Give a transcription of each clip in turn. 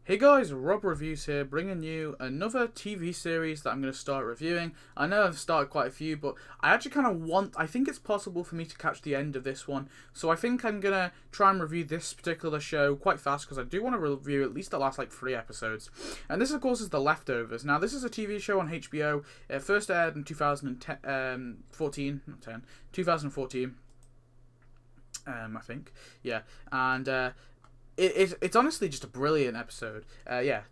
Hey guys, Rob Reviews here, bringing you another TV series that I'm going to start reviewing. I know I've started quite a few, but I actually I think it's possible for me to catch the end of this one. So I think I'm going to try and review this particular show quite fast, because I do want to review at least the last 3 episodes. And this, of course, is The Leftovers. Now, this is a TV show on HBO. It first aired in 2014, I think. Yeah, and it's honestly just a brilliant episode.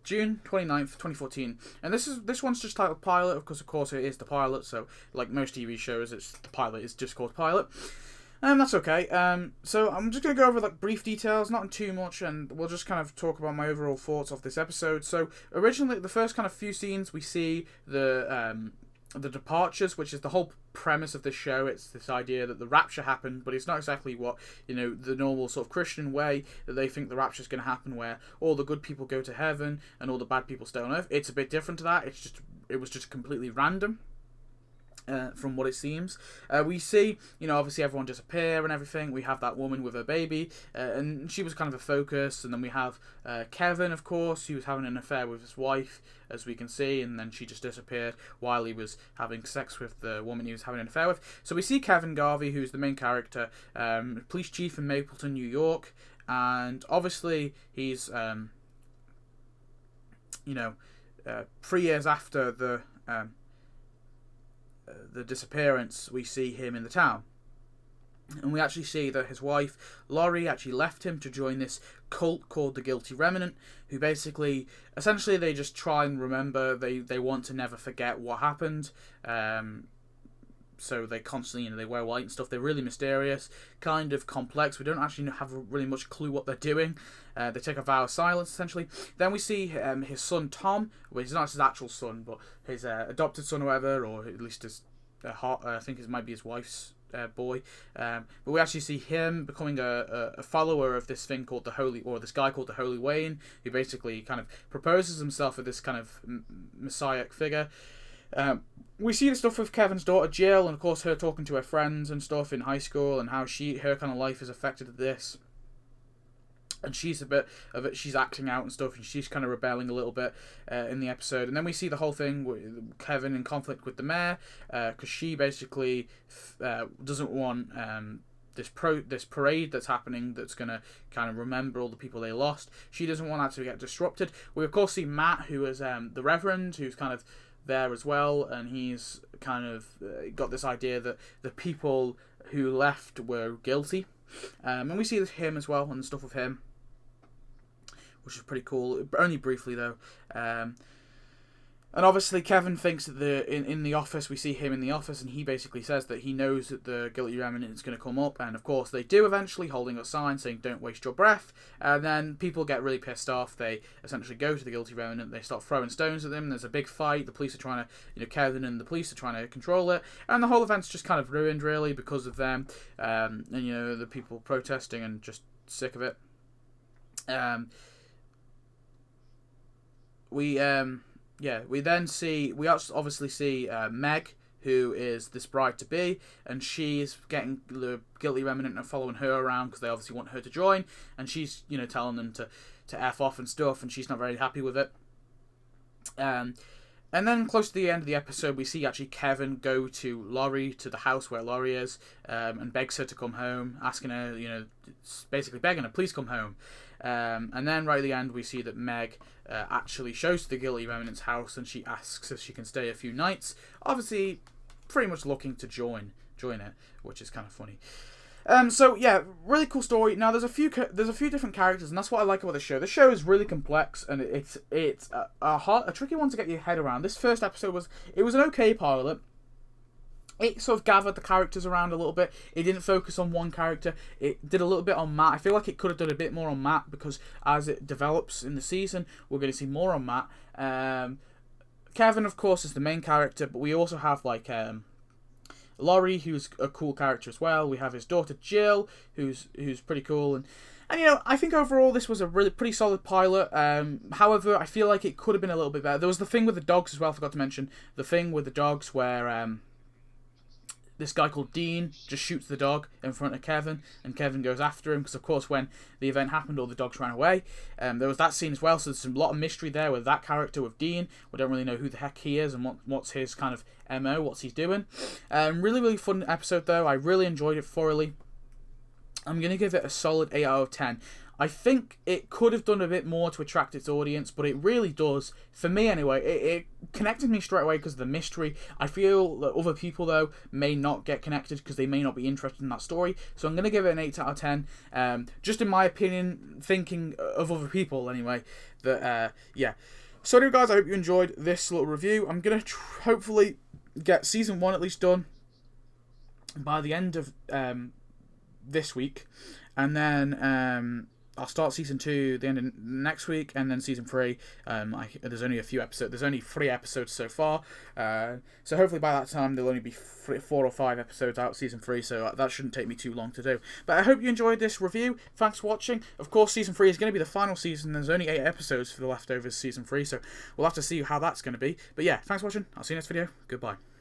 June 29th, 2014. And this one's just titled Pilot, because of course it is the pilot, so like most TV shows, it's the pilot is just called Pilot. And that's okay. So I'm just going to go over brief details, not too much, and we'll just kind of talk about my overall thoughts of this episode. So originally, the first kind of few scenes, we see the departures, which is the whole premise of this show. It's this idea that the rapture happened, but it's not exactly what, the normal sort of Christian way that they think the rapture is going to happen, where all the good people go to heaven and all the bad people stay on earth. It's a bit different to that. It was just completely random. From what it seems, we see, obviously everyone disappear and everything. We have that woman with her baby, and she was kind of a focus. And then we have Kevin, of course, who was having an affair with his wife, as we can see, and then she just disappeared while he was having sex with the woman he was having an affair with. So we see Kevin Garvey, who's the main character, police chief in Mapleton, New York, and obviously he's, 3 years after the disappearance, we see him in the town. And we actually see that his wife, Laurie, actually left him to join this cult called the Guilty Remnant, who essentially they just try and remember, they want to never forget what happened. So they constantly, they wear white and stuff. They're really mysterious, kind of complex. We don't actually have really much clue what they're doing. They take a vow of silence, essentially. Then we see his son, Tom. Well, he's not his actual son, but his adopted son or whatever, or at least I think it might be his wife's boy. But we actually see him becoming a follower of this thing called this guy called the Holy Wayne, who basically kind of proposes himself as this kind of messianic figure. We see the stuff with Kevin's daughter Jill, and of course her talking to her friends and stuff in high school, and how her kind of life is affected by this. And she's a bit of it. She's acting out and stuff, and she's kind of rebelling a little bit in the episode. And then we see the whole thing with Kevin in conflict with the mayor, because she basically doesn't want this parade that's happening, that's going to kind of remember all the people they lost. She doesn't want that to get disrupted. We of course see Matt, who is the Reverend, who's kind of there as well, and he's kind of got this idea that the people who left were guilty. And we see him as well, and the stuff with him, which is pretty cool. Only briefly though. And obviously Kevin thinks that in the office, we see him in the office, and he basically says that he knows that the Guilty Remnant is going to come up, and of course they do eventually, holding a sign saying "Don't waste your breath." And then people get really pissed off. They essentially go to the Guilty Remnant. They start throwing stones at them. There's a big fight. The police are trying to, Kevin and the police are trying to control it, and the whole event's just kind of ruined really because of them. And the people protesting and just sick of it. We obviously see Meg, who is this bride-to-be, and she's getting the Guilty Remnant and following her around because they obviously want her to join, and she's, telling them to F off and stuff, and she's not very happy with it. And then close to the end of the episode, we see actually Kevin go to Laurie, to the house where Laurie is, and begs her to come home, asking her, basically begging her, please come home. And then right at the end, we see that Meg actually shows to the Guilty Remnant's house, and she asks if she can stay a few nights. Obviously, pretty much looking to join it, which is kind of funny. So yeah, really cool story. Now there's a few different characters, and that's what I like about the show. The show is really complex, and it's a tricky one to get your head around. This first episode was an okay pilot. It sort of gathered the characters around a little bit. It didn't focus on one character. It did a little bit on Matt. I feel like it could have done a bit more on Matt, because as it develops in the season, we're going to see more on Matt. Kevin, of course, is the main character, but we also have Laurie, who's a cool character as well. We have his daughter Jill, who's pretty cool, and I think overall this was a really pretty solid pilot. However, I feel like it could have been a little bit better. There was the thing with the dogs as well. I forgot to mention the thing with the dogs where this guy called Dean just shoots the dog in front of Kevin, and Kevin goes after him because, of course, when the event happened, all the dogs ran away. There was that scene as well, so there's a lot of mystery there with that character, with Dean. We don't really know who the heck he is and what's his kind of MO, what's he's doing. Really, really fun episode, though. I really enjoyed it thoroughly. I'm going to give it a solid 8 out of 10. I think it could have done a bit more to attract its audience, but it really does. For me, anyway, it connected me straight away because of the mystery. I feel that other people, though, may not get connected because they may not be interested in that story. So I'm going to give it an 8 out of 10. Just in my opinion, thinking of other people, anyway, that, yeah. So anyway, guys, I hope you enjoyed this little review. I'm going to hopefully get Season 1 at least done by the end of this week. And then I'll start Season 2 the end of next week, and then Season 3. There's only a few episodes. There's only 3 episodes so far. So hopefully by that time there'll only be 4 or 5 episodes out, Season 3, so that shouldn't take me too long to do. But I hope you enjoyed this review. Thanks for watching. Of course, Season 3 is going to be the final season. There's only 8 episodes for the leftovers Season 3, so we'll have to see how that's going to be. But yeah, thanks for watching. I'll see you next video. Goodbye.